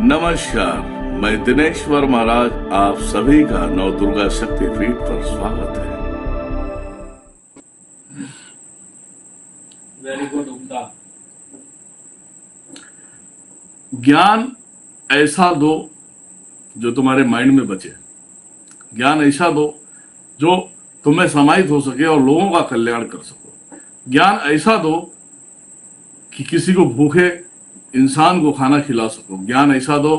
नमस्कार, मैं दिनेश्वर महाराज आप सभी का नवदुर्गा शक्तिपीठ पर स्वागत है। वेरी गुड उम्दा। ज्ञान ऐसा दो जो तुम्हारे माइंड में बचे, ज्ञान ऐसा दो जो तुम्हें समाहित हो सके और लोगों का कल्याण कर सको। ज्ञान ऐसा दो कि किसी को भूखे इंसान को खाना खिला सको। ज्ञान ऐसा दो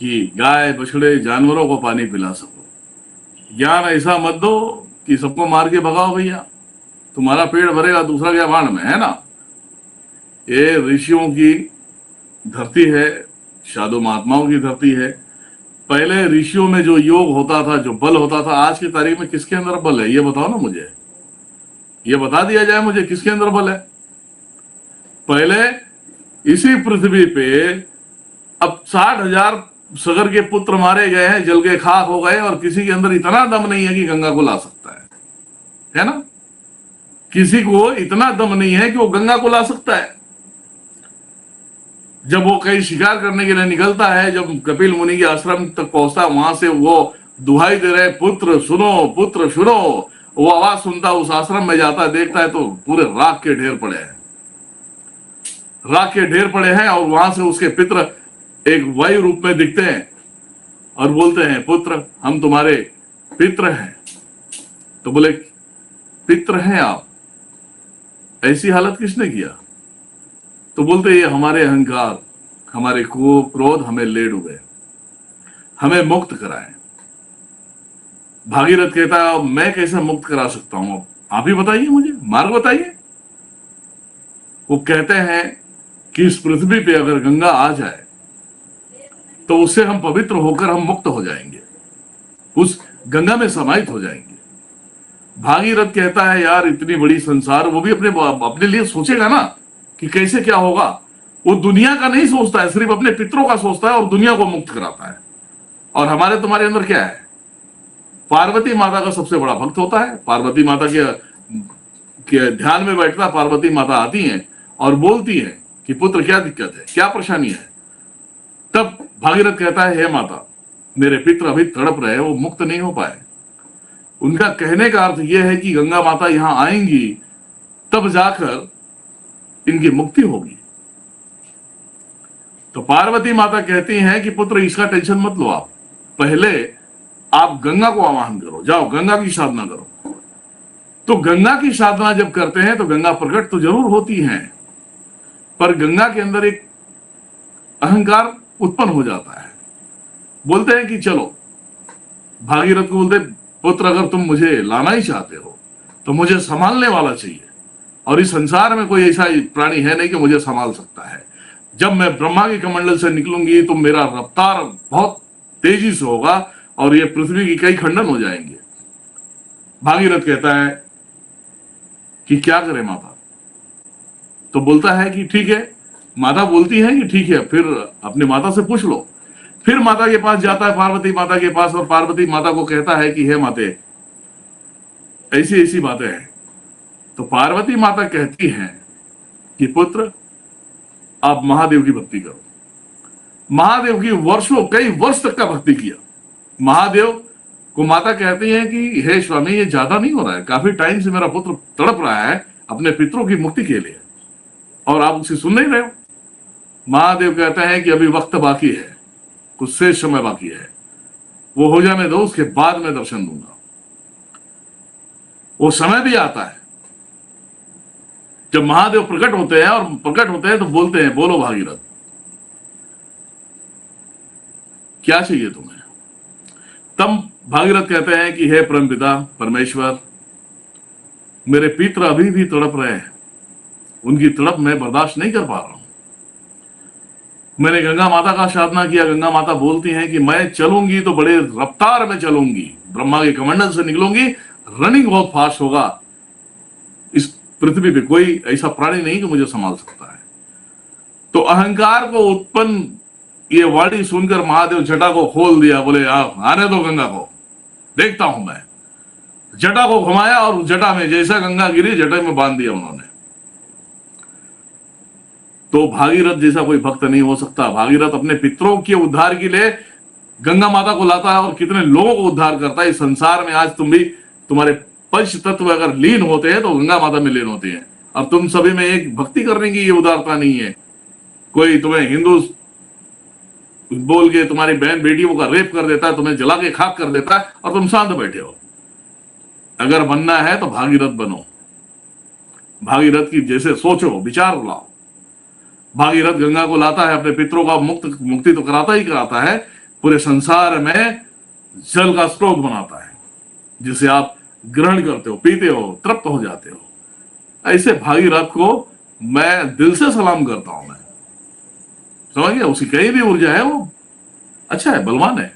कि गाय बछड़े जानवरों को पानी पिला सको। ज्ञान ऐसा मत दो कि सबको मार के भगाओ भैया, तुम्हारा पेट भरेगा दूसरा क्या बाण में, है ना। ये ऋषियों की धरती है, साधु महात्माओं की धरती है। पहले ऋषियों में जो योग होता था, जो बल होता था, आज की तारीख में किसके अंदर बल है ये बताओ ना मुझे, ये बता दिया जाए मुझे किसके अंदर बल है। पहले इसी पृथ्वी पे अब 60,000 सगर के पुत्र मारे गए हैं, जल के खाक हो गए, और किसी के अंदर इतना दम नहीं है कि गंगा को ला सकता है ना। किसी को इतना दम नहीं है कि वो गंगा को ला सकता है। जब वो कहीं शिकार करने के लिए निकलता है, जब कपिल मुनि के आश्रम तक पहुंचता है, वहां से वो दुहाई दे रहे पुत्र सुनो पुत्र सुनो, वो आवाज सुनता उस आश्रम में जाता है, देखता है तो पूरे राख के ढेर पड़े हैं, राख के ढेर पड़े हैं। और वहां से उसके पितर एक वायु रूप में दिखते हैं और बोलते हैं पुत्र हम तुम्हारे पित्र हैं। तो बोले पित्र हैं आप, ऐसी हालत किसने किया। तो बोलते ये हमारे अहंकार, हमारे क्रोध हमें ले डूबे, हमें मुक्त कराएं। भागीरथ कहता है मैं कैसे मुक्त करा सकता हूं, आप ही बताइए मुझे, मार्ग बताइए। वो कहते हैं कि इस पृथ्वी पे अगर गंगा आ जाए तो उससे हम पवित्र होकर हम मुक्त हो जाएंगे, उस गंगा में समाहित हो जाएंगे। भागीरथ कहता है यार इतनी बड़ी संसार, वो भी अपने लिए सोचेगा ना कि कैसे क्या होगा। वो दुनिया का नहीं सोचता है, सिर्फ अपने पितरों का सोचता है और दुनिया को मुक्त कराता है। और हमारे तुम्हारे अंदर क्या है, पार्वती माता का सबसे बड़ा भक्त होता है। पार्वती माता के ध्यान में बैठता, पार्वती माता आती हैं और बोलती हैं कि पुत्र क्या दिक्कत है, क्या परेशानी है। तब भागीरथ कहता है हे माता मेरे पितर अभी तड़प रहे, वो मुक्त नहीं हो पाए। उनका कहने का अर्थ यह है कि गंगा माता यहां आएंगी तब जाकर इनकी मुक्ति होगी। तो पार्वती माता कहती हैं कि पुत्र इसका टेंशन मत लो, आप पहले आप गंगा को आवाहन करो, जाओ गंगा की साधना करो। तो गंगा की साधना जब करते हैं तो गंगा प्रकट तो जरूर होती हैं, पर गंगा के अंदर एक अहंकार उत्पन्न हो जाता है। बोलते हैं कि चलो, भागीरथ को बोलते पुत्र अगर तुम मुझे लाना ही चाहते हो तो मुझे संभालने वाला चाहिए, और इस संसार में कोई ऐसा प्राणी है नहीं कि मुझे संभाल सकता है। जब मैं ब्रह्मा के कमंडल से निकलूंगी तो मेरा रफ्तार बहुत तेजी से होगा और ये पृथ्वी की कई खंडन हो जाएंगे। भागीरथ कहता है कि क्या करें माता। तो बोलता है कि ठीक है, माता बोलती है कि ठीक है, फिर अपनी माता से पूछ लो। फिर माता के पास जाता है, पार्वती माता के पास, और पार्वती माता को कहता है कि हे माते ऐसी ऐसी बातें हैं। तो पार्वती माता कहती हैं कि पुत्र आप महादेव की भक्ति करो। महादेव की वर्षों कई वर्ष तक का भक्ति किया। महादेव को माता कहती है कि हे स्वामी ये ज्यादा नहीं हो रहा है, काफी टाइम से मेरा पुत्र तड़प रहा है अपने पितरों की मुक्ति के लिए, और आप उसे सुन नहीं रहे हो। महादेव कहते हैं कि अभी वक्त बाकी है, कुछ शेष समय बाकी है, वो हो जाने दो, उसके बाद मैं दर्शन दूंगा। वो समय भी आता है जब महादेव प्रकट होते हैं, और प्रकट होते हैं तो बोलते हैं बोलो भागीरथ क्या चाहिए तुम्हें। तब भागीरथ कहते हैं कि हे परमपिता परमेश्वर मेरे पितर अभी भी तड़प रहे हैं, उनकी तड़प मैं बर्दाश्त नहीं कर पा रहा हूं। मैंने गंगा माता का साधना किया, गंगा माता बोलती हैं कि मैं चलूंगी तो बड़े रफ्तार में चलूंगी, ब्रह्मा के कमंडल से निकलूंगी, रनिंग बहुत फास्ट होगा, इस पृथ्वी पे कोई ऐसा प्राणी नहीं कि मुझे संभाल सकता है। तो अहंकार को उत्पन्न ये वाणी सुनकर महादेव जटा को खोल दिया, बोले आने दो गंगा को, देखता हूं मैं। जटा को घुमाया और जटा में जैसा गंगा गिरी जटा में बांध दिया उन्होंने। तो भागीरथ जैसा कोई भक्त नहीं हो सकता। भागीरथ अपने पितरों के उद्धार के लिए गंगा माता को लाता है और कितने लोगों को उद्धार करता है। इस संसार में आज तुम भी, तुम्हारे पंच तत्व अगर लीन होते हैं तो गंगा माता में लीन होती है, और तुम सभी में एक भक्ति करने की ये उदारता नहीं है। कोई तुम्हें हिंदू बोल के तुम्हारी बहन बेटियों का रेप कर देता है, तुम्हें जला के खाक कर देता है, और तुम शांत बैठे हो। अगर बनना है तो भागीरथ बनो, भागीरथ की जैसे सोचो, विचार लाओ। भागीरथ गंगा को लाता है, अपने पितरों का मुक्ति तो कराता ही कराता है, पूरे संसार में जल का स्रोत बनाता है जिसे आप ग्रहण करते हो, पीते हो, तृप्त हो जाते हो। ऐसे भागीरथ को मैं दिल से सलाम करता हूं। मैं समझ गया, उसकी कहीं भी ऊर्जा है, वो अच्छा है, बलवान है।